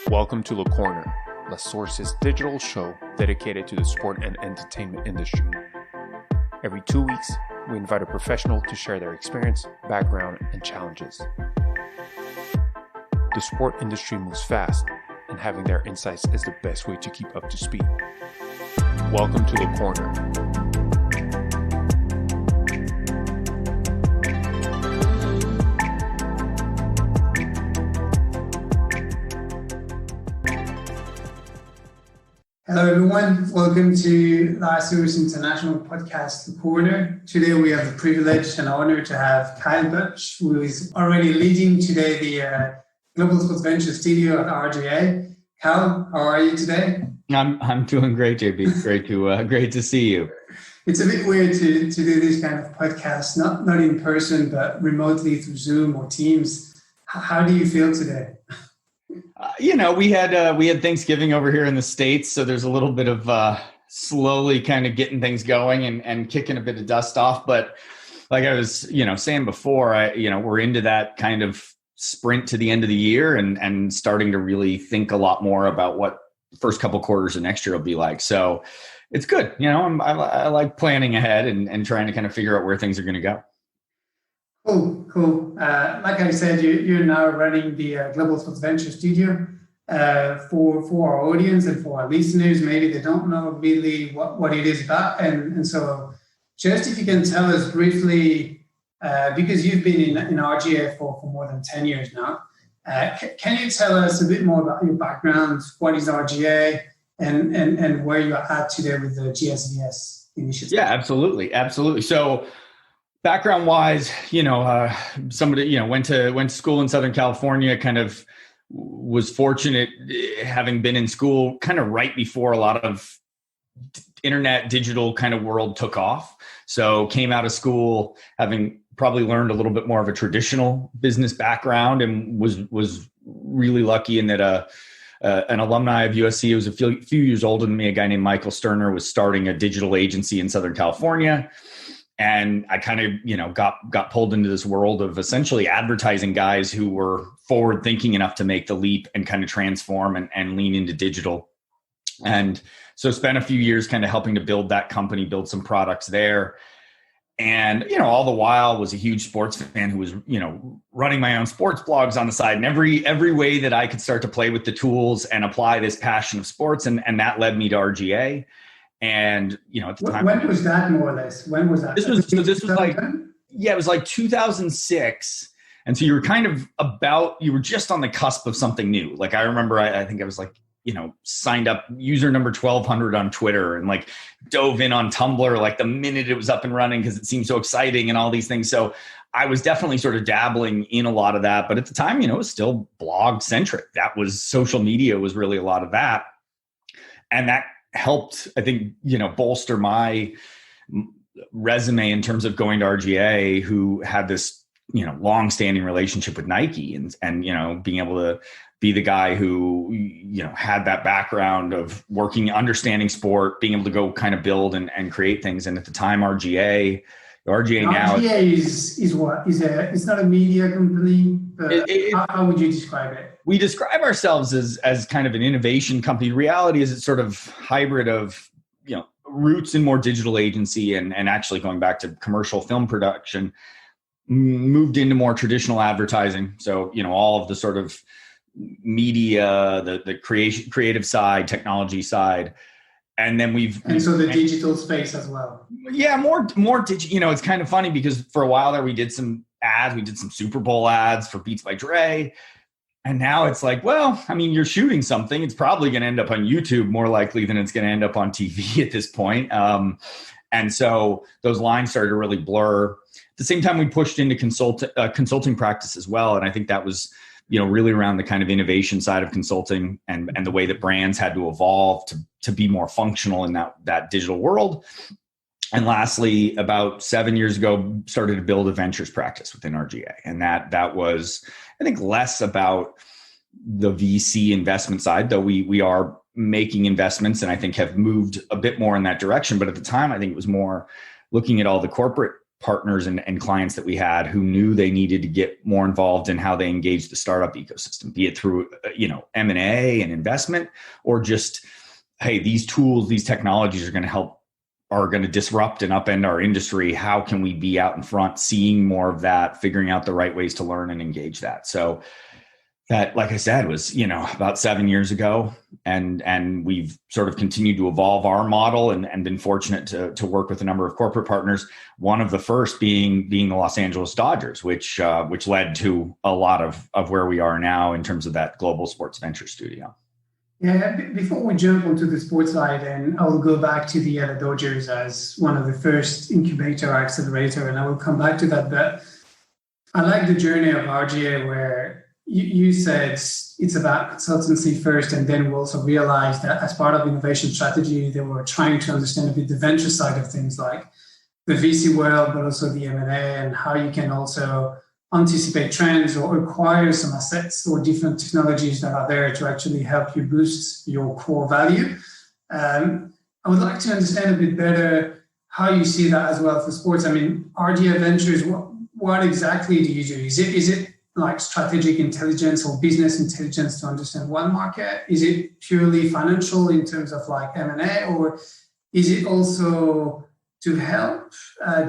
Welcome to LeCorner, La Source's digital show dedicated to the sport and entertainment industry. Every 2 weeks, we invite a professional to share their experience, background, and challenges. The sport industry moves fast, and having their insights is the best way to keep up to speed. Welcome to LeCorner. Hello everyone, welcome to National Rugby League International podcast, LeCorner. Today we have the privilege and honor to have Kyle Butch, who is already leading today the Global Sports Venture Studio at RGA. Kyle, how are you today? I'm doing great, JB. Great to see you. It's a bit weird to do this kind of podcast, not in person, but remotely through Zoom or Teams. How do you feel today? We had Thanksgiving over here in the States, so there's a little bit of slowly kind of getting things going and kicking a bit of dust off. But like I was, saying before, we're into that kind of sprint to the end of the year and starting to really think a lot more about what the first couple quarters of next year will be like. So it's good. I like planning ahead and trying to kind of figure out where things are going to go. Cool. Like I said, you're now running the Global Sports Venture Studio. For our audience and for our listeners, maybe they don't know really what it is about. And so just if you can tell us briefly, because you've been in RGA for more than 10 years now, can you tell us a bit more about your background? What is RGA and where you're at today with the GSVS initiative? Yeah, absolutely. So background wise, somebody, went to school in Southern California, kind of was fortunate having been in school kind of right before a lot of internet digital kind of world took off. So came out of school having probably learned a little bit more of a traditional business background and was really lucky in that an alumni of USC who was a few years older than me, a guy named Michael Sterner, was starting a digital agency in Southern California. And I kind of, got pulled into this world of essentially advertising guys who were forward thinking enough to make the leap and kind of transform and lean into digital. And so spent a few years kind of helping to build that company, build some products there. And, all the while was a huge sports fan who was, running my own sports blogs on the side and every way that I could start to play with the tools and apply this passion of sports. And that led me to RGA. And, at the time. When was that, more or less? When was that? This was it was like 2006. And so you were just on the cusp of something new. Like I remember, I think I was like, signed up user number 1200 on Twitter and like dove in on Tumblr, like the minute it was up and running because it seemed so exciting and all these things. So I was definitely sort of dabbling in a lot of that. But at the time, it was still blog centric. That was social media was really a lot of that. And that helped, I think, bolster my resume in terms of going to RGA, who had this, long-standing relationship with Nike and being able to be the guy who, had that background of working, understanding sport, being able to go kind of build and create things. And at the time, RGA now is what? It's not a media company, but how would you describe it? We describe ourselves as kind of an innovation company. The reality is it's sort of hybrid of, roots in more digital agency and actually going back to commercial film production, moved into more traditional advertising. So, all of the sort of media, the creative side, technology side. And then so the digital space as well. Yeah, more digital. It's kind of funny because for a while there we did some ads. We did some Super Bowl ads for Beats by Dre. And now it's like, well, I mean, you're shooting something. It's probably going to end up on YouTube more likely than it's going to end up on TV at this point. And so those lines started to really blur. At the same time, we pushed into consulting practice as well. And I think that was, really around the kind of innovation side of consulting and the way that brands had to evolve to be more functional in that digital world. And lastly, about 7 years ago, started to build a ventures practice within RGA. And that was, I think, less about the VC investment side, though we are making investments and I think have moved a bit more in that direction. But at the time, I think it was more looking at all the corporate partners and clients that we had who knew they needed to get more involved in how they engage the startup ecosystem, be it through, M&A and investment, or just, hey, these tools, these technologies are going to disrupt and upend our industry. How can we be out in front, seeing more of that, figuring out the right ways to learn and engage that? So that, like I said, was, about 7 years ago. And we've sort of continued to evolve our model and been fortunate to work with a number of corporate partners. One of the first being the Los Angeles Dodgers, which led to a lot of where we are now in terms of that global sports venture studio. Yeah, before we jump onto the sports side, and I will go back to the Dodgers as one of the first incubator or accelerator, and I will come back to that. But I like the journey of RGA where you said it's about consultancy first, and then we also realized that as part of innovation strategy, they were trying to understand a bit the venture side of things, like the VC world, but also the M&A, and how you can also anticipate trends or acquire some assets or different technologies that are there to actually help you boost your core value. I would like to understand a bit better how you see that as well for sports. I mean, RGA Ventures, what exactly do you do? Is it like strategic intelligence or business intelligence to understand one market? Is it purely financial in terms of like M&A, or is it also to help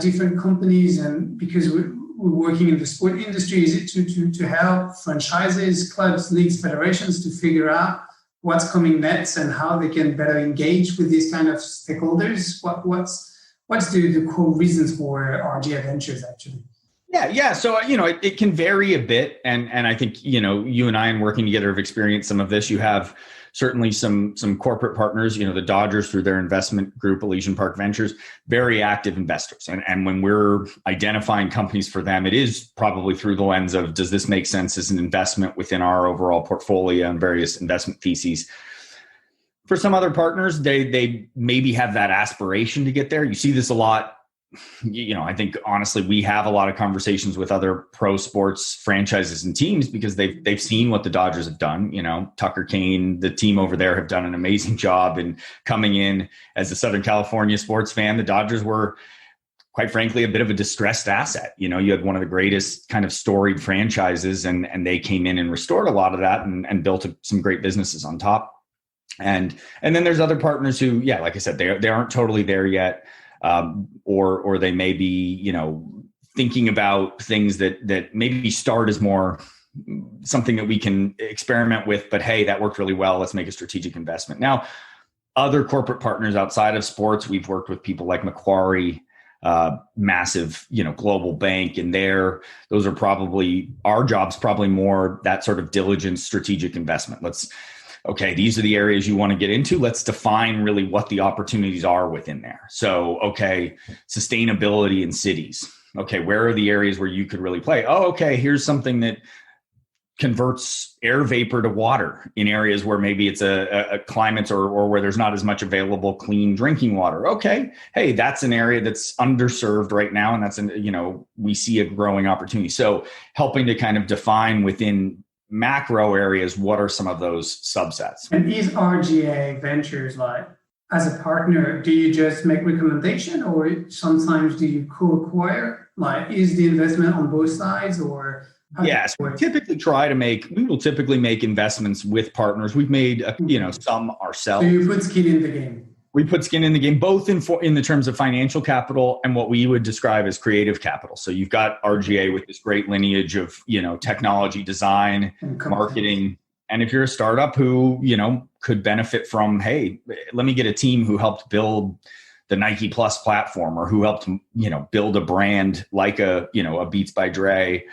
different companies? And because we're working in the sport industry, is it to help franchises, clubs, leagues, federations to figure out what's coming next and how they can better engage with these kind of stakeholders? What's the core reasons for RGA Ventures actually? Yeah. So, it can vary a bit. And I think, you and I, in working together, have experienced some of this. You have certainly some corporate partners, the Dodgers through their investment group, Elysian Park Ventures, very active investors. And when we're identifying companies for them, it is probably through the lens of, does this make sense as an investment within our overall portfolio and various investment theses? For some other partners, they maybe have that aspiration to get there. You see this a lot. I think honestly, we have a lot of conversations with other pro sports franchises and teams because they've seen what the Dodgers have done. Tucker Kane, the team over there, have done an amazing job in coming in as a Southern California sports fan. The Dodgers were, quite frankly, a bit of a distressed asset. You had one of the greatest kind of storied franchises, and they came in and restored a lot of that and built some great businesses on top. And then there's other partners who, like I said, they aren't totally there yet. Or they may be, thinking about things that maybe start as more something that we can experiment with, but hey, that worked really well. Let's make a strategic investment. Now, other corporate partners outside of sports, we've worked with people like Macquarie, massive, global bank, and those are probably our jobs, probably more that sort of diligent strategic investment. Okay, these are the areas you want to get into. Let's define really what the opportunities are within there. So, okay, sustainability in cities. Okay, where are the areas where you could really play? Oh, okay, here's something that converts air vapor to water in areas where maybe it's a climate or where there's not as much available clean drinking water. Okay, hey, that's an area that's underserved right now, and we see a growing opportunity. So helping to kind of define within macro areas, what are some of those subsets? And is RGA Ventures, like, as a partner, do you just make recommendation, or sometimes do you co-acquire? Like, is the investment on both sides, or? Yes, we will typically make investments with partners. We've made, some ourselves. So you put skin in the game. We put skin in the game, both in the terms of financial capital and what we would describe as creative capital. So you've got RGA with this great lineage of, technology, design, marketing. And if you're a startup who, could benefit from, hey, let me get a team who helped build the Nike Plus platform, or who helped, build a brand like a Beats by Dre.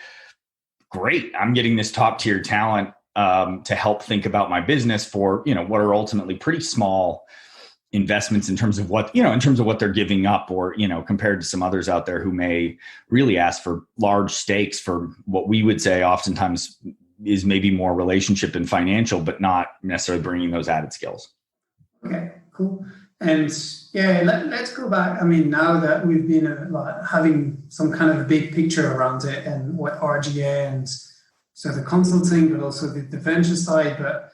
Great. I'm getting this top tier talent to help think about my business for, what are ultimately pretty small investments in terms of what they're giving up, or, compared to some others out there who may really ask for large stakes for what we would say oftentimes is maybe more relationship and financial, but not necessarily bringing those added skills. Okay, cool. And let's go back. I mean, now that we've been having some kind of a big picture around it and what RGA and so the consulting, but also the venture side. But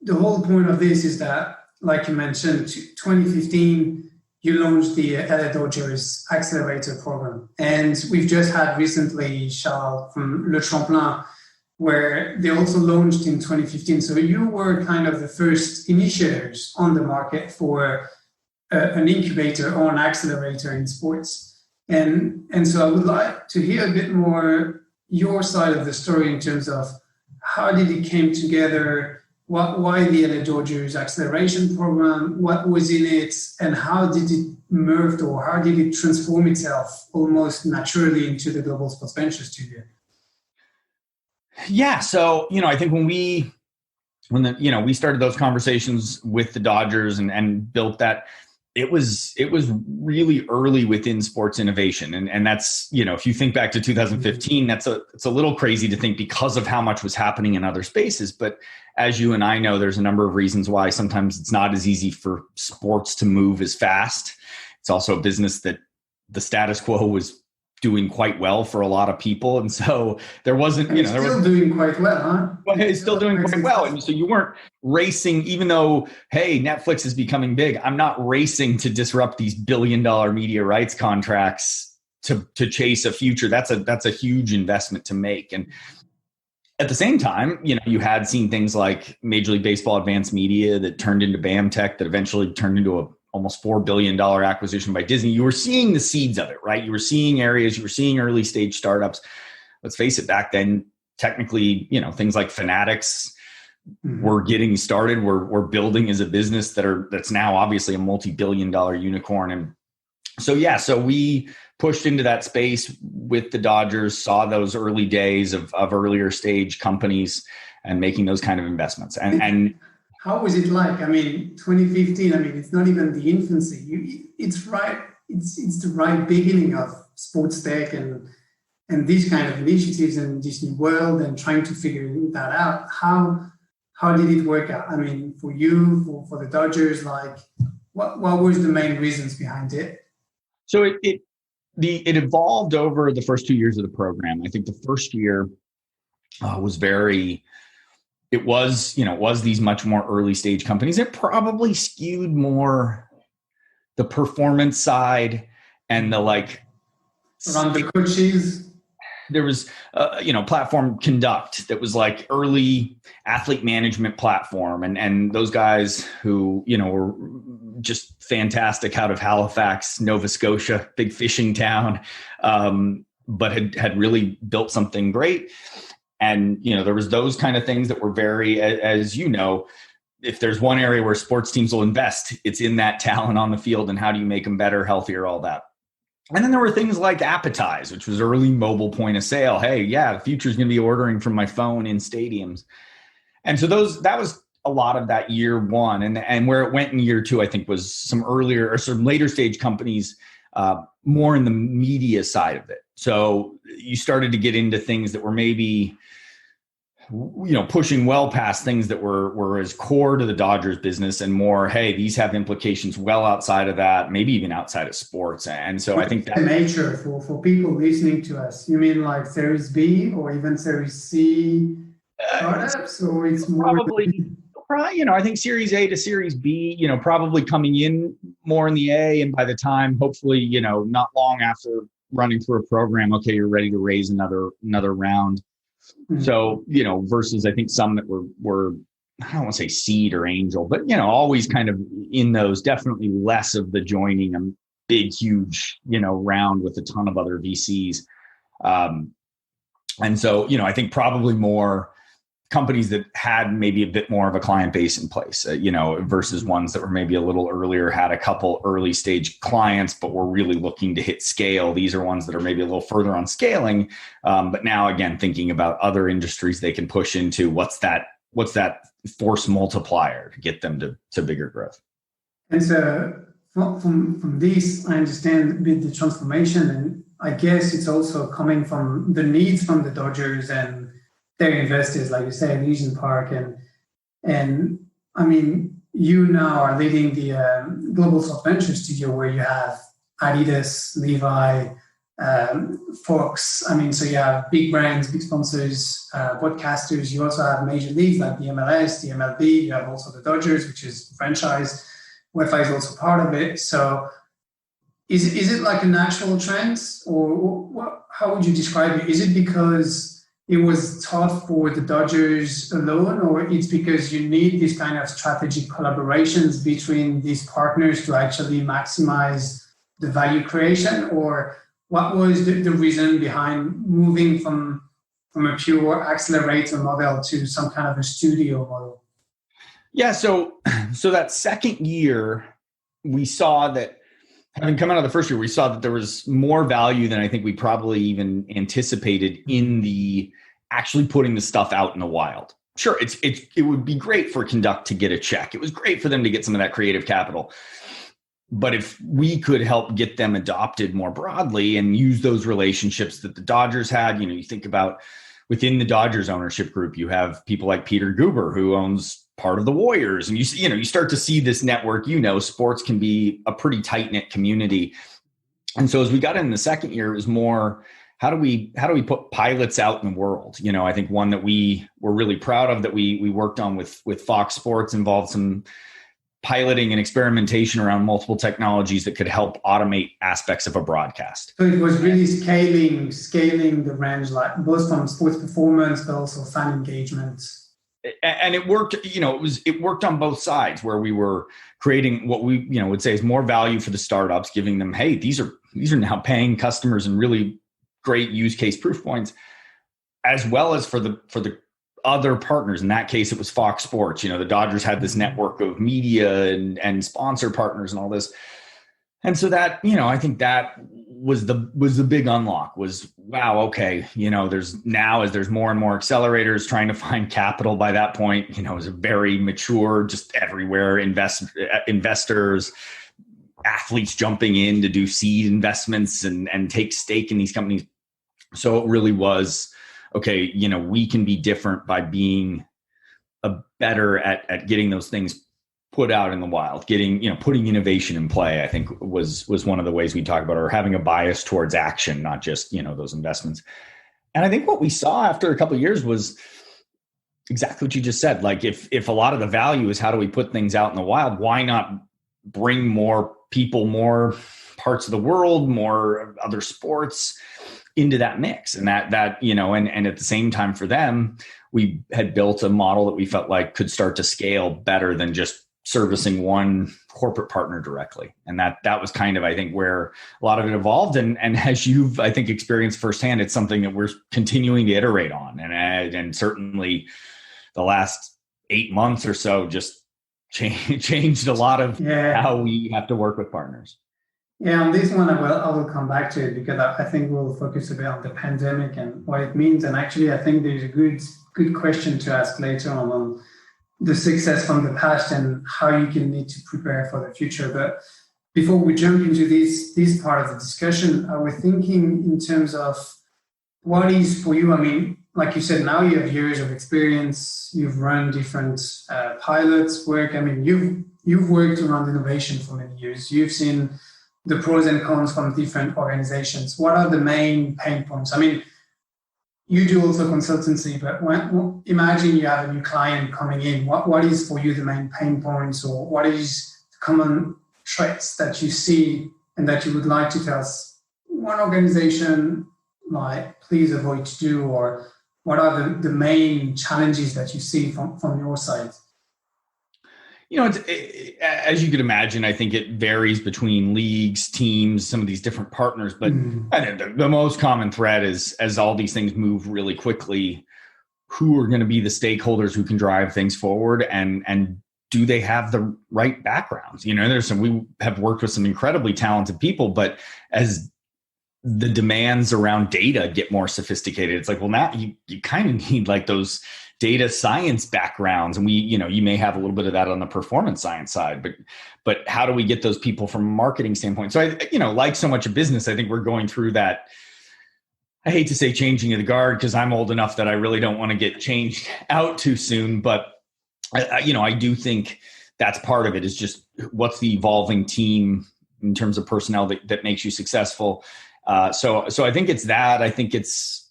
the whole point of this is that, like you mentioned, 2015, you launched the LA Dodgers accelerator program. And we've just had recently Charles from Le Champlain, where they also launched in 2015. So you were kind of the first initiators on the market for an incubator or an accelerator in sports. And so I would like to hear a bit more your side of the story in terms of how did it came together, why the LA Dodgers acceleration program, what was in it, and how did it merge or how did it transform itself almost naturally into the Global Sports Venture Studio? Yeah. So, I think when we started those conversations with the Dodgers and built that, it was really early within sports innovation. And that's, if you think back to 2015, it's a little crazy to think because of how much was happening in other spaces. But as you and I know, there's a number of reasons why sometimes it's not as easy for sports to move as fast. It's also a business that the status quo was doing quite well for a lot of people. And so there wasn't, doing quite well, huh? Well, it's still doing quite well. And so you weren't racing, even though, hey, Netflix is becoming big. I'm not racing to disrupt these billion-dollar media rights contracts to chase a future. That's a huge investment to make. And at the same time, you had seen things like Major League Baseball Advanced Media that turned into BAMTech, that eventually turned into a almost $4 billion acquisition by Disney. You were seeing the seeds of it, right? You were seeing areas, you were seeing early stage startups. Let's face it, back then, technically, things like Fanatics were getting started. We're building as a business that's now obviously a multi-billion-dollar unicorn. And so we pushed into that space with the Dodgers, saw those early days of earlier stage companies and making those kind of investments. And how was it like? 2015, it's not even the infancy. It's the right beginning of sports tech and these kind of initiatives in this new world and trying to figure that out. How did it work out? For you, for the Dodgers, what was the main reasons behind it? So it evolved over the first 2 years of the program. I think the first year was it was these much more early stage companies. It probably skewed more the performance side and the around the coaches. There was, platform Conduct that was like early athlete management platform. And those guys who, were just fantastic out of Halifax, Nova Scotia, big fishing town, but had really built something great. And, there was those kind of things that were very, as if there's one area where sports teams will invest, it's in that talent on the field and how do you make them better, healthier, all that. And then there were things like Appetize, which was early mobile point of sale. Hey, yeah, the future is going to be ordering from my phone in stadiums. And so that was a lot of that year one. And where it went in year two, I think, was some earlier or some later stage companies, more in the media side of it. So you started to get into things that were maybe, pushing well past things that were as core to the Dodgers business and more, hey, these have implications well outside of that, maybe even outside of sports. And so I think that nature for people listening to us, you mean like Series B or even Series C startups, or it's more probably, I think Series A to Series B, probably coming in more in the A. And by the time, hopefully, not long after running through a program, okay, you're ready to raise another round. Mm-hmm. So, versus I think some that were, I don't want to say seed or angel, but, always kind of in those, definitely less of the joining a big, huge, round with a ton of other VCs. And so, I think probably more companies that had maybe a bit more of a client base in place, versus ones that were maybe a little earlier, had a couple early stage clients, but were really looking to hit scale. These are ones that are maybe a little further on scaling. But now, again, thinking about other industries they can push into, what's that force multiplier to get them to bigger growth. And so from this, I understand a bit the transformation. And I guess it's also coming from the needs from the Dodgers and their investors, like you say, Legion Park. And you now are leading the Global Sports Venture Studio, where you have Adidas, Levi, Fox. So you have big brands, big sponsors, broadcasters. You also have major leagues like the MLS, the MLB. You have also the Dodgers, which is the franchise. UEFA is also part of it. So Is it like a natural trend, or how would you describe it? Is it because it was taught for the Dodgers alone, or it's because you need these kind of strategic collaborations between these partners to actually maximize the value creation? Or what was the reason behind moving from a pure accelerator model to some kind of a studio model? Yeah, so that second year, we saw that, having come out of the first year, we saw that there was more value than I think we probably even anticipated in the actually putting the stuff out in the wild. Sure, it would be great for Conduct to get a check. It was great for them to get some of that creative capital. But if we could help get them adopted more broadly and use those relationships that the Dodgers had, you think about within the Dodgers ownership group, you have people like Peter Guber, who owns part of the Warriors. And you start to see this network, sports can be a pretty tight knit community. And so as we got in the second year, it was more, how do we put pilots out in the world? I think one that we were really proud of that we worked on with Fox Sports involved some piloting and experimentation around multiple technologies that could help automate aspects of a broadcast. So it was really scaling the range, like both from sports performance, but also fan engagement. And it worked, it worked on both sides, where we were creating what we, would say is more value for the startups, giving them, hey, these are now paying customers and really great use case proof points, as well as for the other partners. In that case, it was Fox Sports. The Dodgers had this network of media and sponsor partners and all this. And so that, I think that was the big unlock was, wow, okay, there's more and more accelerators trying to find capital by that point, it was a very mature, just everywhere, investors, athletes jumping in to do seed investments and take stake in these companies. So it really was, okay, we can be different by being better at getting those things put out in the wild, putting innovation in play, I think was one of the ways we talk about, or having a bias towards action, not just, those investments. And I think what we saw after a couple of years was exactly what you just said. Like if a lot of the value is how do we put things out in the wild, why not bring more people, more parts of the world, more other sports into that mix? And that and at the same time for them, we had built a model that we felt like could start to scale better than just servicing one corporate partner directly. And that was kind of, I think, where a lot of it evolved. And as you've, I think, experienced firsthand, it's something that we're continuing to iterate on. And certainly the last 8 months or so just changed a lot of how we have to work with partners. Yeah, on this one, I will come back to it, because I think we'll focus a bit on the pandemic and what it means. And actually, I think there's a good question to ask later on the success from the past and how you can need to prepare for the future. But before we jump into this part of the discussion, I was thinking in terms of what is for you. I mean, like you said, now you have years of experience. You've run different pilots work. I mean, you've worked around innovation for many years. You've seen the pros and cons from different organizations. What are the main pain points? I mean, you do also consultancy, but imagine you have a new client coming in. What is for you the main pain points, or what is the common traits that you see and that you would like to tell us one organization like please avoid to do, or what are the main challenges that you see from your side? As you could imagine, I think it varies between leagues, teams, some of these different partners. But I think the most common thread is, as all these things move really quickly, who are going to be the stakeholders who can drive things forward, and do they have the right backgrounds? We have worked with some incredibly talented people, but as the demands around data get more sophisticated, it's like, well, now you kind of need like those data science backgrounds. And you may have a little bit of that on the performance science side, but how do we get those people from a marketing standpoint? So like so much of business, I think we're going through that. I hate to say changing of the guard, because I'm old enough that I really don't want to get changed out too soon. But I do think that's part of it, is just what's the evolving team in terms of personnel that makes you successful. So I think it's that. I think it's,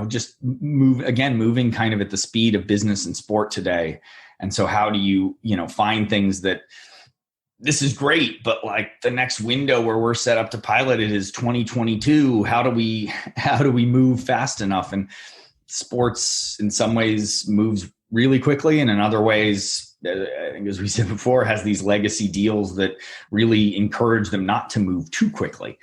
just moving kind of at the speed of business and sport today. And so how do you, find things that this is great, but like the next window where we're set up to pilot it is 2022. How do we move fast enough? And sports in some ways moves really quickly, and in other ways, I think, as we said before, has these legacy deals that really encourage them not to move too quickly.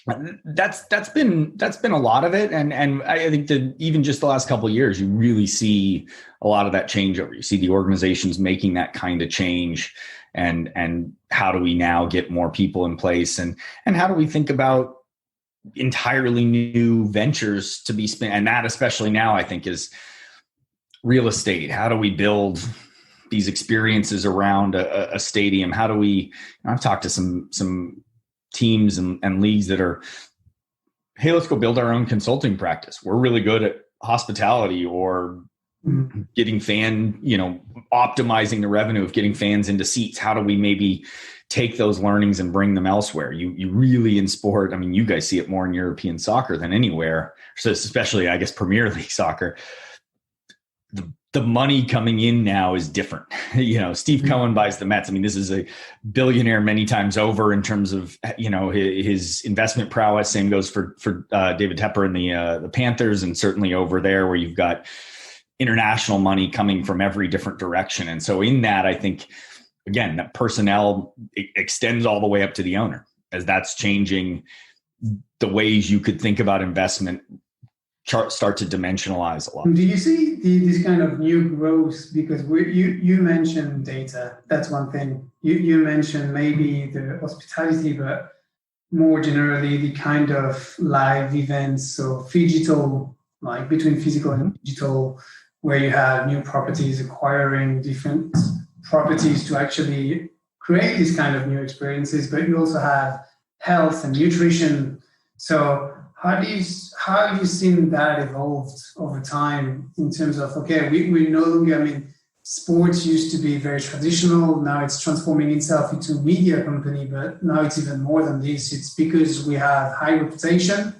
That's been a lot of it, and I think that even just the last couple of years, you really see a lot of that changeover. You see the organizations making that kind of change, and how do we now get more people in place, and how do we think about entirely new ventures to be spent, and that especially now I think is real estate. How do we build these experiences around a stadium? How do we? I've talked to some teams and leagues that are, hey, let's go build our own consulting practice. We're really good at hospitality or getting optimizing the revenue of getting fans into seats. How do we maybe take those learnings and bring them elsewhere? You really in sport, I mean, you guys see it more in European soccer than anywhere. So especially, I guess, Premier League soccer. The money coming in now is different. Steve Cohen buys the Mets. I mean, this is a billionaire many times over in terms of, his investment prowess. Same goes for David Tepper and the Panthers, and certainly over there where you've got international money coming from every different direction. And so in that, I think, again, that personnel extends all the way up to the owner, as that's changing the ways you could think about investment start to dimensionalize a lot. Do you see this kind of new growth? Because you mentioned data. That's one thing. You mentioned maybe the hospitality, but more generally the kind of live events, so phygital, like between physical and digital, where you have new properties acquiring different properties to actually create these kind of new experiences. But you also have health and nutrition. So how have you seen that evolved over time in terms of, okay, we no longer, sports used to be very traditional. Now it's transforming itself into a media company, but now it's even more than this. It's because we have high reputation.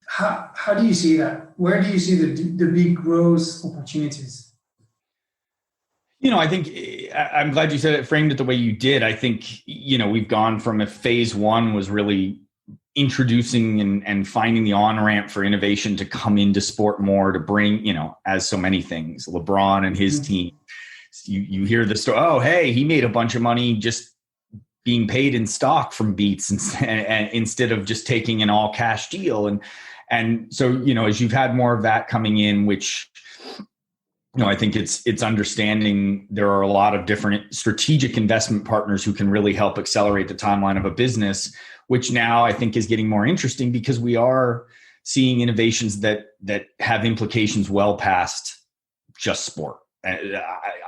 How do you see that? Where do you see the big growth opportunities? I think I'm glad you said it, framed it the way you did. I think, we've gone from a phase one was really introducing and finding the on-ramp for innovation to come into sport more, to bring, as so many things, LeBron and his team, you hear the story, oh, hey, he made a bunch of money just being paid in stock from Beats and instead of just taking an all cash deal. And so, as you've had more of that coming in, which, I think it's understanding there are a lot of different strategic investment partners who can really help accelerate the timeline of a business, which now I think is getting more interesting because we are seeing innovations that have implications well past just sport.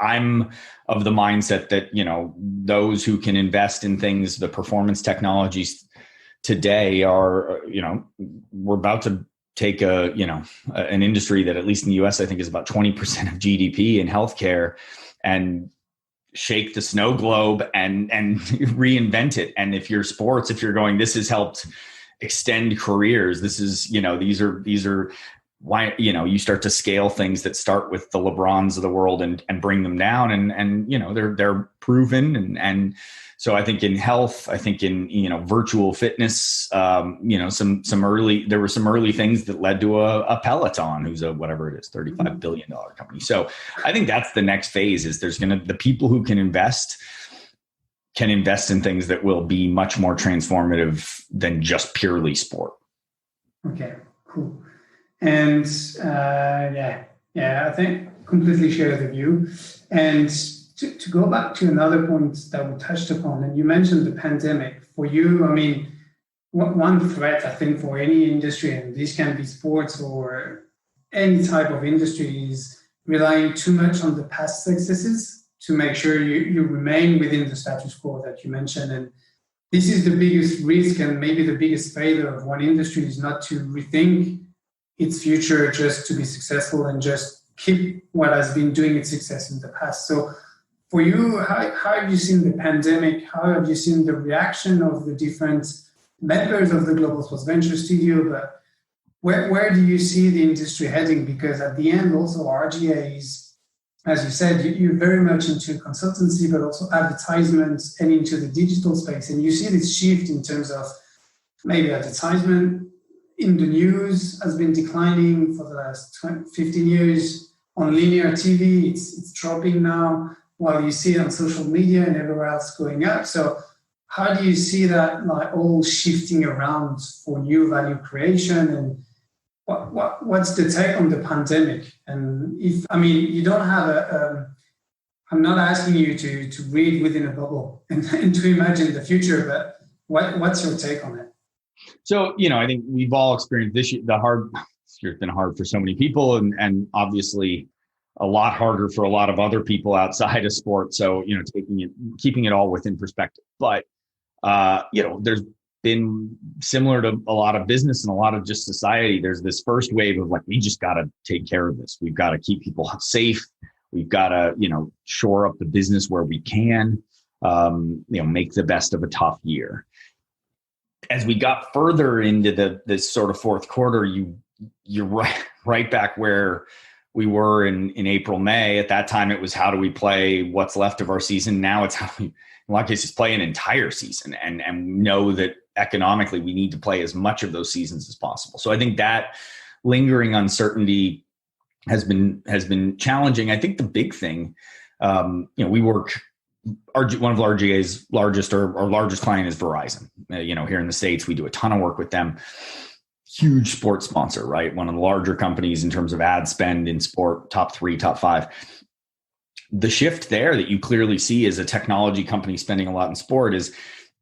I'm of the mindset that, those who can invest in things, the performance technologies today are, we're about to take an industry that, at least in the US, I think is about 20% of GDP in healthcare, and shake the snow globe and reinvent it. And if you're sports, if you're going, this has helped extend careers. This is, these are why, you start to scale things that start with the LeBrons of the world and bring them down. And they're proven. And so I think in health, I think in, virtual fitness, there were some early things that led to a Peloton, who's a, whatever it is, $35 billion company. So I think that's the next phase, is the people who can invest in things that will be much more transformative than just purely sport. Okay, cool. And I think completely share the view. And to go back to another point that we touched upon, and you mentioned the pandemic. For you, one threat, I think, for any industry, and this can be sports or any type of industry, is relying too much on the past successes to make sure you remain within the status quo that you mentioned. And this is the biggest risk, and maybe the biggest failure of one industry, is not to rethink its future just to be successful and just keep what has been doing its success in the past. So for you, how have you seen the pandemic? How have you seen the reaction of the different members of the Global Sports Venture Studio? But where do you see the industry heading? Because at the end, also RGA is as you said, you're very much into consultancy, but also advertisements and into the digital space. And you see this shift in terms of maybe advertisement in the news has been declining for the last 15 years. On linear TV, it's dropping now, while you see it on social media and everywhere else going up. So how do you see that like all shifting around for new value creation, and what's the take on the pandemic? And if, I mean, you don't have I'm not asking you to read within a bubble and to imagine the future, but what's your take on it? So, I think we've all experienced this year. This year's been hard for so many people, and obviously a lot harder for a lot of other people outside of sport. So, keeping it all within perspective. But, there's been similar to a lot of business and a lot of just society. There's this first wave of like, we just got to take care of this. We've got to keep people safe. We've got to, shore up the business where we can, make the best of a tough year. As we got further into this sort of fourth quarter, you're right back where we were in April, May. At that time, it was how do we play what's left of our season? Now it's how we, in a lot of cases, play an entire season and know that economically we need to play as much of those seasons as possible. So I think that lingering uncertainty has been challenging. I think the big thing, we work. One of RGA's largest or our largest client is Verizon. Here in the States, we do a ton of work with them. Huge sports sponsor, right? One of the larger companies in terms of ad spend in sport, top 3, top 5. The shift there that you clearly see as a technology company spending a lot in sport is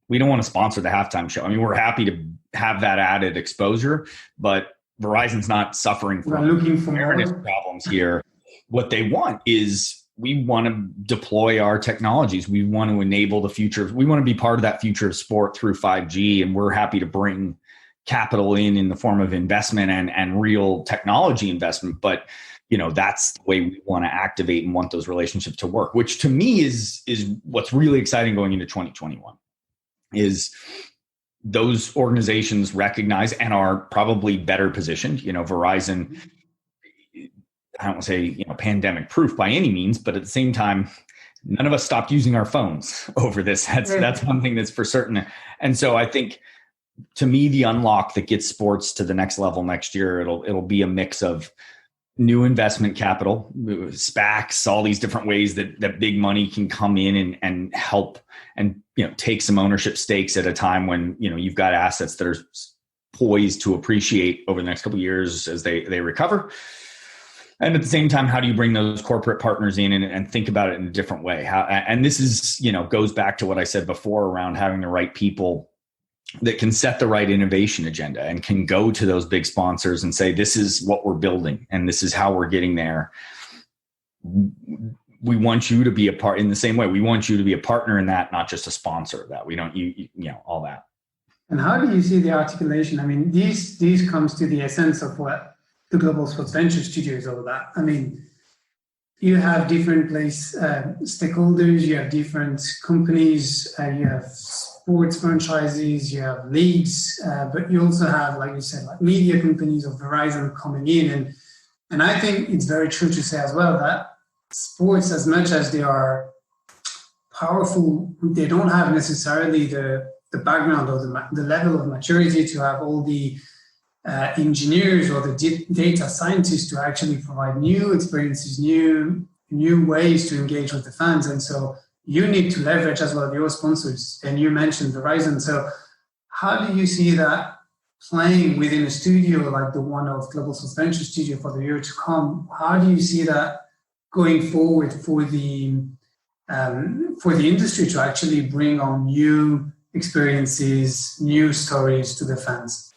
we don't want to sponsor the halftime show. I mean, we're happy to have that added exposure, but Verizon's not suffering from awareness problems here. What they want is we want to deploy our technologies. We want to enable the future. We want to be part of that future of sport through 5G, and we're happy to bring capital in the form of investment and real technology investment. But, that's the way we want to activate and want those relationships to work, which to me is what's really exciting going into 2021 is those organizations recognize and are probably better positioned. Verizon, I don't want to say, pandemic proof by any means, but at the same time, none of us stopped using our phones over this. That's one thing that's for certain. And so I think, to me, the unlock that gets sports to the next level next year, it'll be a mix of new investment capital, SPACs, all these different ways that big money can come in and help and take some ownership stakes at a time when you've got assets that are poised to appreciate over the next couple of years as they recover. And at the same time, how do you bring those corporate partners in and think about it in a different way? And this is, goes back to what I said before around having the right people that can set the right innovation agenda and can go to those big sponsors and say, this is what we're building and this is how we're getting there. We want you to be a part in the same way. We want you to be a partner in that, not just a sponsor of that. We don't, all that. And how do you see the articulation? I mean, these comes to the essence of what the Global Sports Venture Studio is all about. I mean, you have different stakeholders, you have different companies, you have sports franchises, you have leagues, but you also have, like you said, like media companies or Verizon coming in. And I think it's very true to say as well that sports, as much as they are powerful, they don't have necessarily the background or the level of maturity to have all the engineers or the data scientists to actually provide new experiences, new ways to engage with the fans. And so you need to leverage as well your sponsors. And you mentioned Verizon. So how do you see that playing within a studio like the one of Global Sports Venture Studio for the year to come? How do you see that going forward for the industry to actually bring on new experiences, new stories to the fans?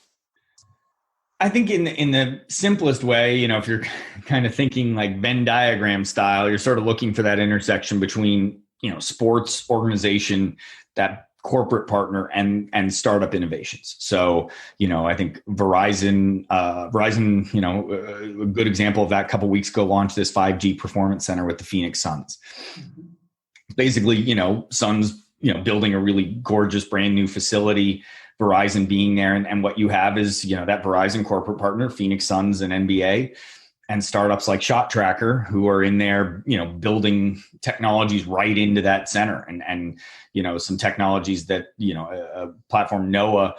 I think in the simplest way, if you're kind of thinking like Venn diagram style, you're sort of looking for that intersection between, sports organization, that corporate partner and startup innovations. So, I think Verizon, a good example of that a couple of weeks ago, launched this 5G performance center with the Phoenix Suns. Basically, Suns, building a really gorgeous brand new facility, Verizon being there. And what you have is, that Verizon corporate partner, Phoenix Suns and NBA, and startups like Shot Tracker, who are in there, building technologies right into that center, and some technologies that, a platform, Noah,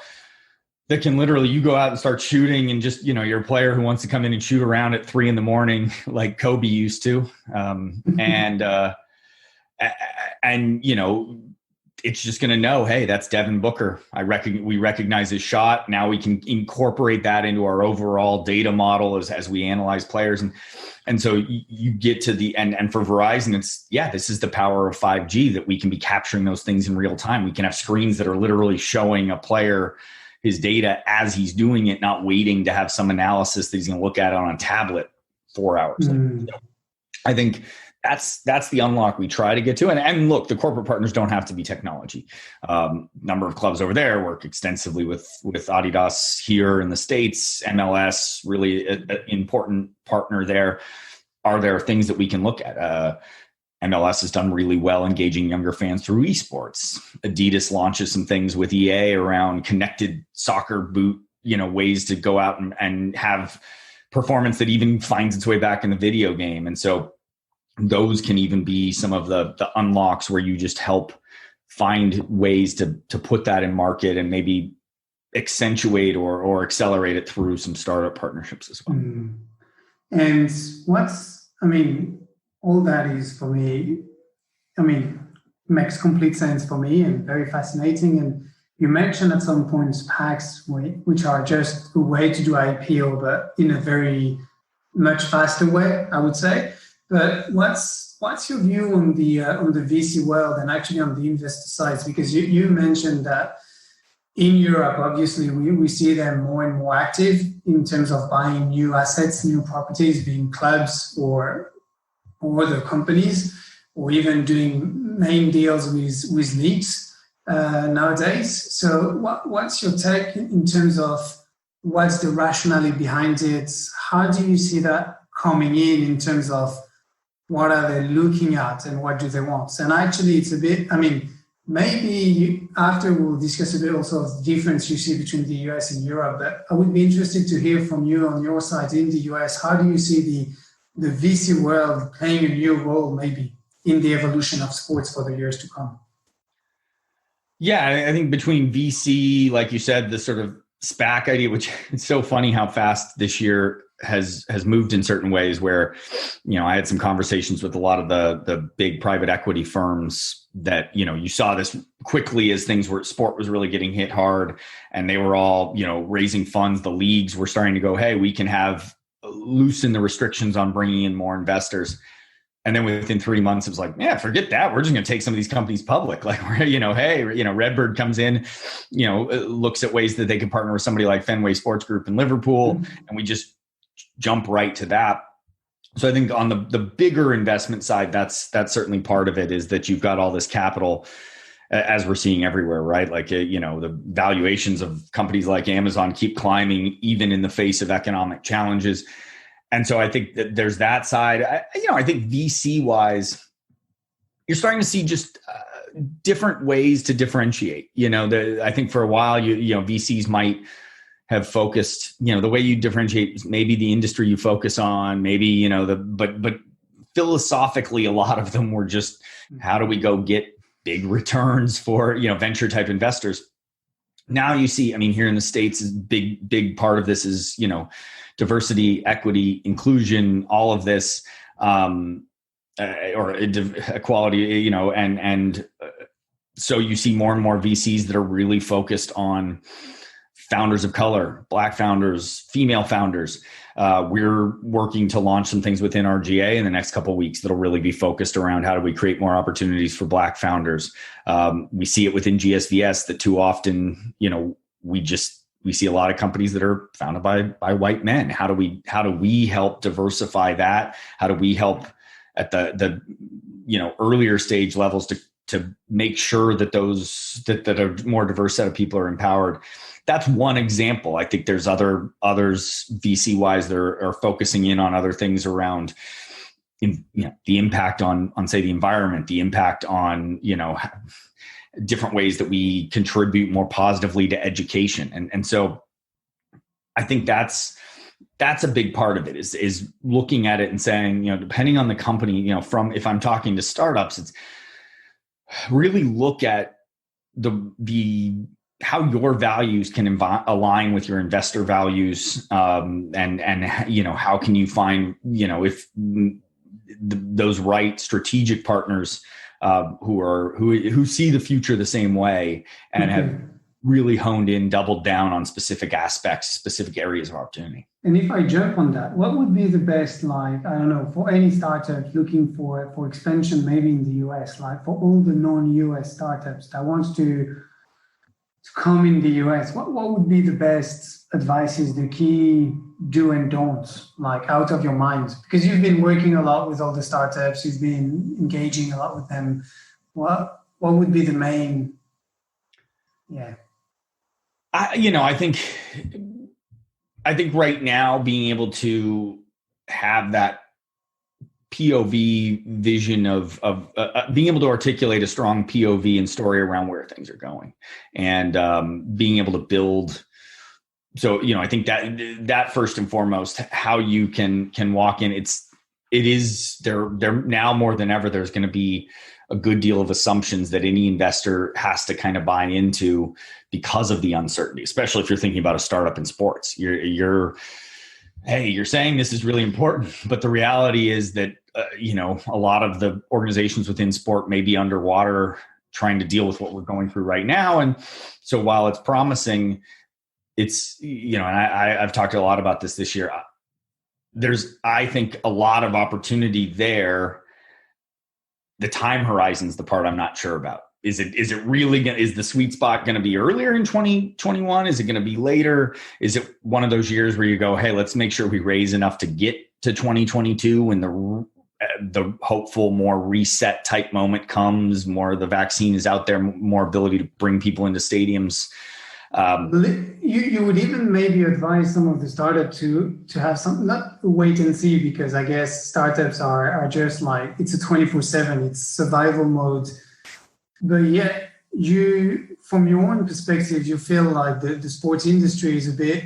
that can literally, you go out and start shooting, and just, you're a player who wants to come in and shoot around at 3 a.m, like Kobe used to. It's just going to know, hey, that's Devin Booker. We recognize his shot. Now we can incorporate that into our overall data model as we analyze players. And so you get to the end. And for Verizon, this is the power of 5G, that we can be capturing those things in real time. We can have screens that are literally showing a player his data as he's doing it, not waiting to have some analysis that he's going to look at on a tablet 4 hours. I think that's the unlock we try to get to. And look, the corporate partners don't have to be technology. Number of clubs over there work extensively with Adidas here in the States, MLS, really an important partner there. Are there things that we can look at? MLS has done really well engaging younger fans through esports. Adidas launches some things with EA around connected soccer boot, ways to go out and have performance that even finds its way back in the video game. And so those can even be some of the unlocks where you just help find ways to put that in market and maybe accentuate or accelerate it through some startup partnerships as well. And all that is, for me, makes complete sense for me and very fascinating. And you mentioned at some points PACs, which are just a way to do IPO, but in a very much faster way, I would say. But what's your view on the VC world and actually on the investor side? Because you mentioned that in Europe, obviously, we see them more and more active in terms of buying new assets, new properties, being clubs or other companies, or even doing name deals with leagues nowadays. So what's your take in terms of what's the rationale behind it? How do you see that coming in terms of what are they looking at and what do they want? And actually, it's a bit, maybe after we'll discuss a bit also of the difference you see between the US and Europe, but I would be interested to hear from you on your side in the US. How do you see the VC world playing a new role maybe in the evolution of sports for the years to come? Yeah, I think between VC, like you said, the sort of SPAC idea, which it's so funny how fast this year has moved in certain ways, where, I had some conversations with a lot of the big private equity firms that, you saw this quickly as sport was really getting hit hard, and they were all, raising funds. The leagues were starting to go, hey, we can loosen the restrictions on bringing in more investors. And then within 3 months, it was like, yeah, forget that. We're just going to take some of these companies public. Like, hey, Redbird comes in, looks at ways that they could partner with somebody like Fenway Sports Group in Liverpool. And we just jump right to that. So I think on the bigger investment side, that's certainly part of it, is that you've got all this capital, as we're seeing everywhere, right? Like, the valuations of companies like Amazon keep climbing, even in the face of economic challenges. And so I think that there's that side. I think VC wise, you're starting to see just different ways to differentiate. I think for a while, VCs might have focused, the way you differentiate, maybe the industry you focus on, maybe, but philosophically, a lot of them were just, how do we go get big returns for, venture type investors? Now you see, here in the States, is big part of this is, diversity, equity, inclusion, all of this, or equality, and so you see more and more VCs that are really focused on founders of color, Black founders, female founders. We're working to launch some things within RGA in the next couple of weeks that'll really be focused around how do we create more opportunities for Black founders. We see it within GSVS that too often, we see a lot of companies that are founded by white men. How do we help diversify that? How do we help at the earlier stage levels to make sure that those that a more diverse set of people are empowered? That's one example. I think there's others VC wise that are focusing in on other things around, the impact on say the environment, the impact on, different ways that we contribute more positively to education. And so I think that's that's a big part of it is looking at it and saying, depending on the company, from, if I'm talking to startups, it's really look at the how your values can align with your investor values, and how can you find, if those right strategic partners who see the future the same way and have really honed in, doubled down on specific aspects, specific areas of opportunity. And if I jump on that, what would be the best, for any startup looking for expansion, maybe in the US, like for all the non-US startups that wants to come in the US, what would be the best advices, the key do and don'ts, like out of your mind? Because you've been working a lot with all the startups, you've been engaging a lot with them. What would be the main, I think right now being able to have that POV vision of being able to articulate a strong POV and story around where things are going, and being able to build. So, I think that first and foremost, how you can walk in, it is there now more than ever, there's going to be a good deal of assumptions that any investor has to kind of buy into because of the uncertainty, especially if you're thinking about a startup in sports. You're saying this is really important, but the reality is that, a lot of the organizations within sport may be underwater trying to deal with what we're going through right now. And so while it's promising, it's, and I've talked a lot about this year, there's, I think, a lot of opportunity there. The time horizon's the part I'm not sure about. Is it really is the sweet spot going to be earlier in 2021? Is it going to be later? Is it one of those years where you go, hey, let's make sure we raise enough to get to 2022 when the hopeful, more reset type moment comes, more the vaccine is out there, more ability to bring people into stadiums. You would even maybe advise some of the startups to have some, not wait and see, because I guess startups are just like, it's a 24/7, it's survival mode. But yet from your own perspective, you feel like the sports industry is a bit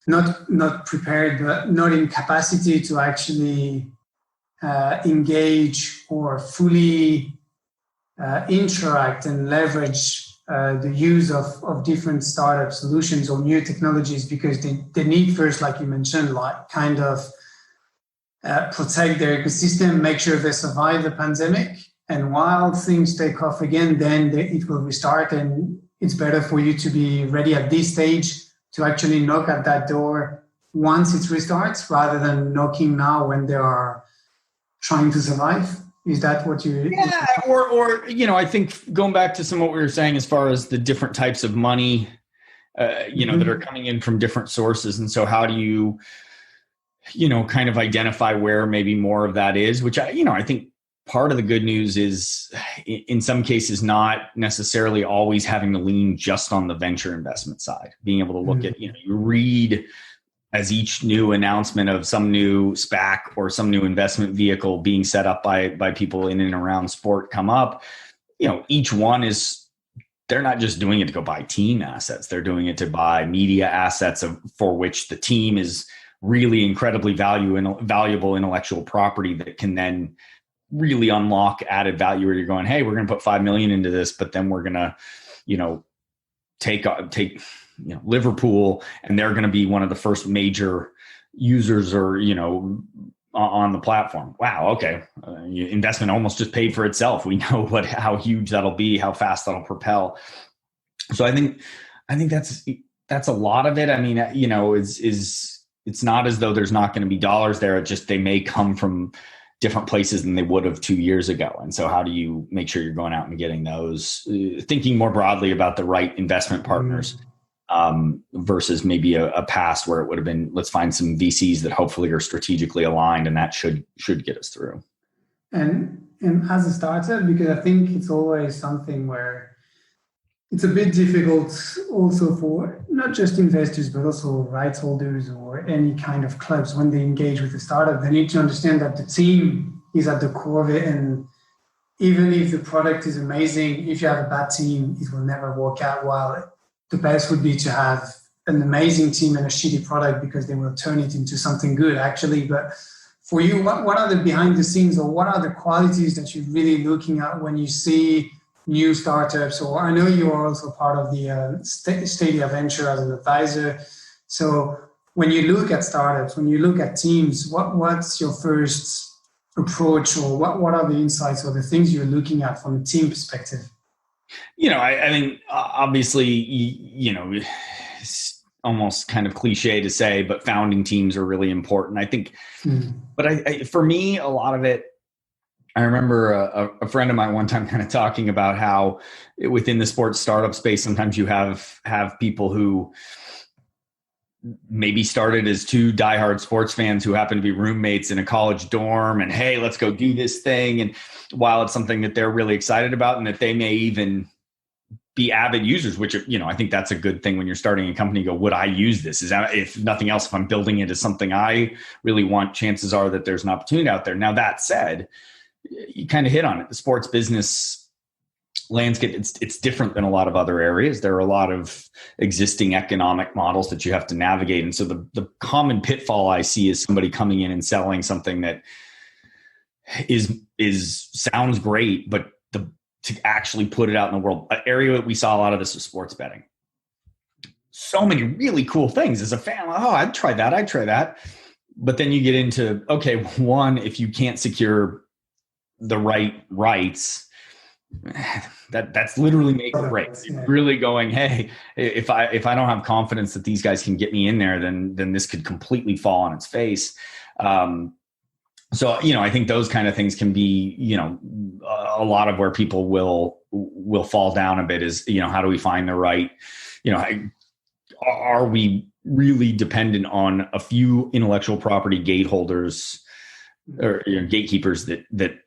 not prepared, but not in capacity to actually engage or fully interact and leverage the use of different startup solutions or new technologies, because they need first, like you mentioned, like kind of protect their ecosystem, make sure they survive the pandemic. And while things take off again, then it will restart. And it's better for you to be ready at this stage to actually knock at that door once it restarts, rather than knocking now when they are trying to survive. Is that what you? Yeah, or I think going back to some of what we were saying as far as the different types of money, that are coming in from different sources, and so how do you, kind of identify where maybe more of that is? Which I think part of the good news is, in some cases, not necessarily always having to lean just on the venture investment side. Being able to look at, you read as each new announcement of some new SPAC or some new investment vehicle being set up by people in and around sport come up, each one they're not just doing it to go buy team assets. They're doing it to buy media assets for which the team is really incredibly valuable intellectual property that can then really unlock added value, where you're going, hey, we're going to put $5 million into this, but then we're going to, take Liverpool, and they're going to be one of the first major users or, on the platform. Wow. Okay. Investment almost just paid for itself. We know how huge that'll be, how fast that'll propel. So I think that's a lot of it. I mean, it's not as though there's not going to be dollars there. It's just, they may come from different places than they would have 2 years ago. And so how do you make sure you're going out and getting those, thinking more broadly about the right investment partners, versus maybe a past where it would have been, let's find some VCs that hopefully are strategically aligned, and that should get us through. And as a startup, because I think it's always something where it's a bit difficult also for not just investors, but also rights holders or any kind of clubs, when they engage with a startup, they need to understand that the team is at the core of it. And even if the product is amazing, if you have a bad team, it will never work out well. The best would be to have an amazing team and a shitty product because they will turn it into something good, actually. But for you, what are the behind the scenes, or what are the qualities that you're really looking at when you see new startups? Or I know you are also part of the Stadia Venture as an advisor. So when you look at startups, when you look at teams, what's your first approach, or what are the insights or the things you're looking at from a team perspective? I think obviously, it's almost kind of cliche to say, but founding teams are really important, I think. But for me, a lot of it, I remember a friend of mine one time kind of talking about how within the sports startup space, sometimes you have people who maybe started as two diehard sports fans who happen to be roommates in a college dorm, and hey, let's go do this thing. And while it's something that they're really excited about and that they may even be avid users, which, I think that's a good thing when you're starting a company. Go, would I use this? Is that, if nothing else, if I'm building it as something I really want, chances are that there's an opportunity out there. Now, that said, you kind of hit on it. The sports business landscape, it's different than a lot of other areas. There are a lot of existing economic models that you have to navigate. And so the common pitfall I see is somebody coming in and selling something that sounds great, but to actually put it out in the world. An area that we saw a lot of this was sports betting. So many really cool things as a fan. Oh, I'd try that. But then you get into, okay, one, if you can't secure the rights, that's literally make or break. You're really going, hey, if I don't have confidence that these guys can get me in there, then this could completely fall on its face. So, I think those kind of things can be, a lot of where people will fall down a bit is, how do we find the right, are we really dependent on a few intellectual property gateholders or gatekeepers that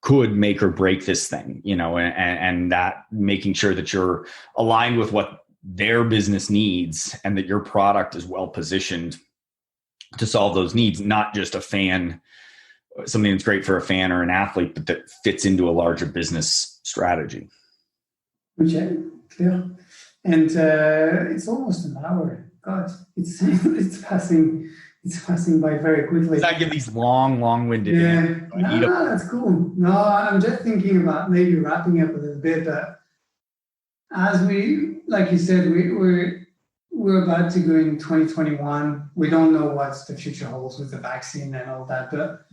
could make or break this thing, and that making sure that you're aligned with what their business needs and that your product is well positioned to solve those needs, not just something that's great for a fan or an athlete, but that fits into a larger business strategy. Okay, clear. And it's almost an hour. God, it's passing by very quickly. I give these long-winded. Yeah, no, that's cool. No, I'm just thinking about maybe wrapping up a little bit. But as we, like you said, we're about to go in 2021. We don't know what the future holds with the vaccine and all that. But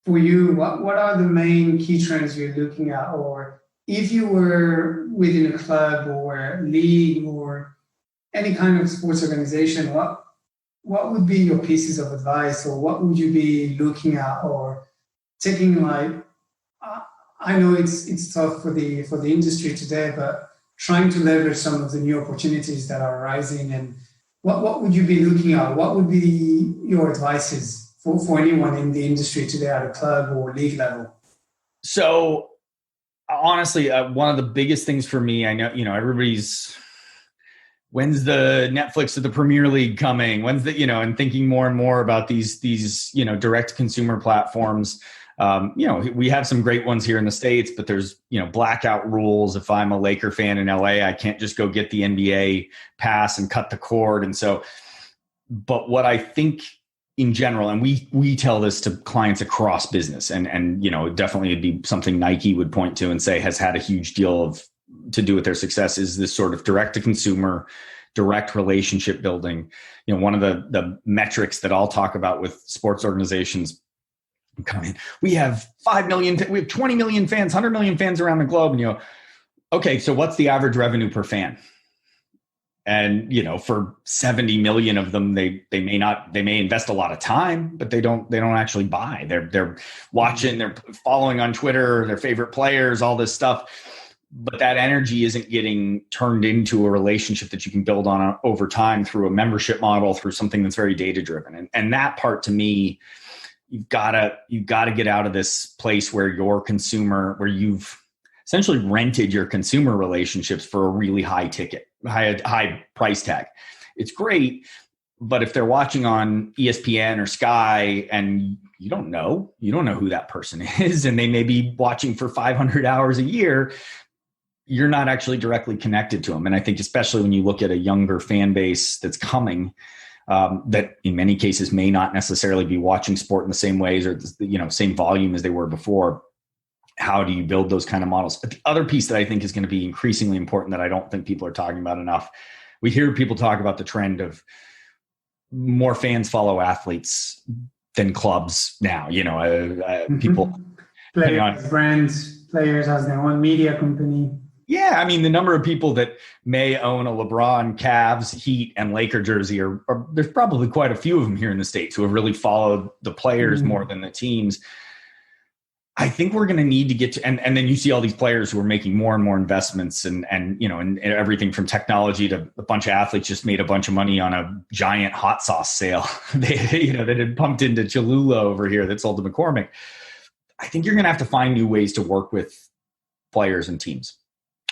for you, what are the main key trends you're looking at? Or if you were within a club or league or any kind of sports organization, what would be your pieces of advice, or what would you be looking at or taking? Like, I know it's tough for the industry today, but trying to leverage some of the new opportunities that are arising, and what would you be looking at? What would be your advices for anyone in the industry today at a club or league level? So honestly, one of the biggest things for me, I know, everybody's, when's the Netflix of the Premier League coming? When's the, and thinking more and more about these, direct consumer platforms. We have some great ones here in the States, but there's, blackout rules. If I'm a Laker fan in LA, I can't just go get the NBA pass and cut the cord. And so, but what I think in general, and we tell this to clients across business, and definitely it'd be something Nike would point to and say has had a huge deal to do with their success, is this sort of direct to consumer, direct relationship building. One of the metrics that I'll talk about with sports organizations come in, we have 5 million, we have 20 million fans, 100 million fans around the globe. And okay, so what's the average revenue per fan? And, for 70 million of them, they may invest a lot of time, but they don't actually buy. They're watching, they're following on Twitter, their favorite players, all this stuff. But that energy isn't getting turned into a relationship that you can build on over time through a membership model, through something that's very data driven. And that part, to me, you've got to get out of this place where you've essentially rented your consumer relationships for a really high price tag. It's great, but if they're watching on ESPN or Sky and you don't know who that person is, and they may be watching for 500 hours a year, you're not actually directly connected to them. And I think especially when you look at a younger fan base that's coming, that in many cases may not necessarily be watching sport in the same ways or, same volume as they were before. How do you build those kind of models? But the other piece that I think is going to be increasingly important that I don't think people are talking about enough, we hear people talk about the trend of more fans follow athletes than clubs now. People, players, brands, players as their own media company. Yeah, I mean, the number of people that may own a LeBron, Cavs, Heat, and Laker jersey are there's probably quite a few of them here in the States who have really followed the players more than the teams. I think we're going to need to get to, and then you see all these players who are making more and more investments and everything from technology to a bunch of athletes just made a bunch of money on a giant hot sauce sale. They had pumped into Cholula over here that sold to McCormick. I think you're going to have to find new ways to work with players and teams.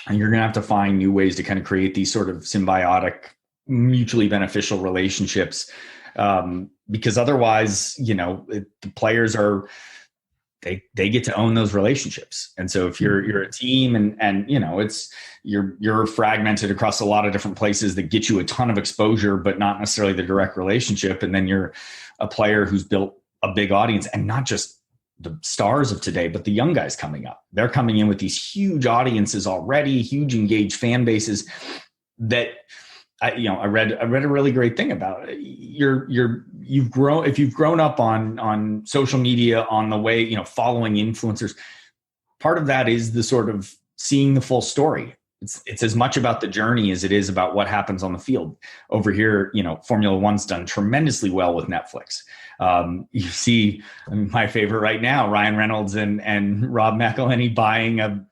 And you're going to have to find new ways to kind of create these sort of symbiotic, mutually beneficial relationships. Because otherwise, the players are, they get to own those relationships. And so if you're a team and you're fragmented across a lot of different places that get you a ton of exposure, but not necessarily the direct relationship. And then you're a player who's built a big audience, and not just the stars of today, but the young guys coming up. They're coming in with these huge audiences already, huge engaged fan bases that I read a really great thing about it. If you've grown up on social media, on the way, following influencers, part of that is the sort of seeing the full story. It's as much about the journey as it is about what happens on the field. Over here, Formula One's done tremendously well with Netflix. You see, my favorite right now, Ryan Reynolds and Rob McElhenney buying a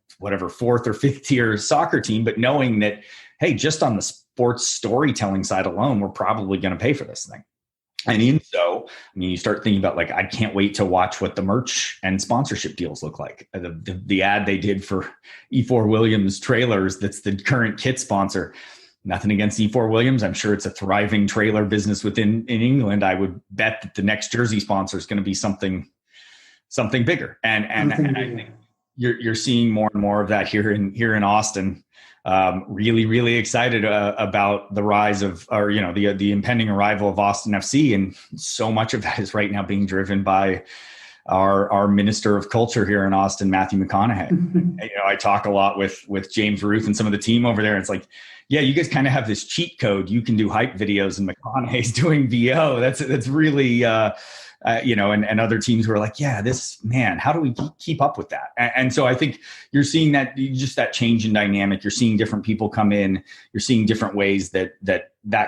fourth or fifth tier soccer team, but knowing that, hey, just on the sports storytelling side alone, we're probably going to pay for this thing. And in so, you start thinking about I can't wait to watch what the merch and sponsorship deals look like. The ad they did for E4 Williams trailers, that's the current kit sponsor. Nothing against E4 Williams. I'm sure it's a thriving trailer business in England. I would bet that the next jersey sponsor is going to be something bigger. And I think you're seeing more and more of that here in Austin. Really, really excited about the rise of, the impending arrival of Austin FC. And so much of that is right now being driven by our Minister of Culture here in Austin, Matthew McConaughey. I talk a lot with James Ruth and some of the team over there. It's like, yeah, you guys kind of have this cheat code. You can do hype videos and McConaughey's doing VO. That's really, and other teams were like, yeah, how do we keep up with that? And so I think you're seeing that change in dynamic. You're seeing different people come in. You're seeing different ways that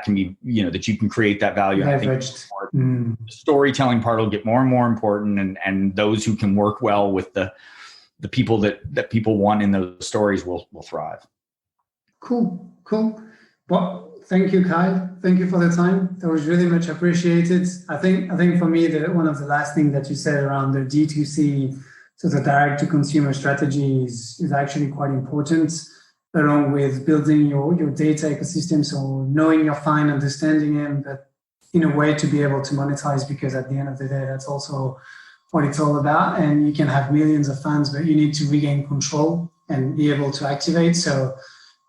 can be, that you can create that value. I think the storytelling part will get more and more important, and those who can work well with the people that people want in those stories will thrive. Cool. Well, thank you, Kyle. Thank you for the time. That was really much appreciated. I think for me, one of the last things that you said around the D2C, so the direct to consumer strategy is actually quite important, along with building your data ecosystem. So knowing your fine, understanding them, but in a way to be able to monetize, because at the end of the day, that's also what it's all about. And you can have millions of fans, but you need to regain control and be able to activate. So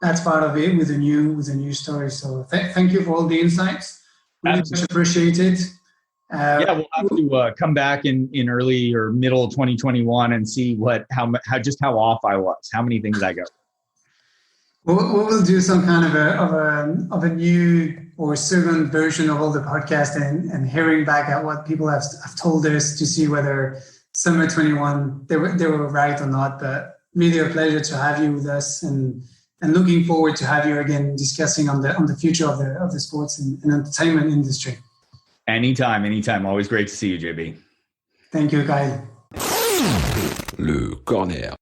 that's part of it with a new story. So thank you for all the insights. Really much appreciated. We'll have to come back in early or middle 2021 and see how off I was, how many things I got. We'll do some kind of a new or second version of all the podcast and hearing back at what people have told us to see whether summer 21 they were right or not. But really a pleasure to have you with us, and looking forward to have you again discussing on the future of the sports and entertainment industry. Anytime. Always great to see you, JB. Thank you, Kyle. Le Corner.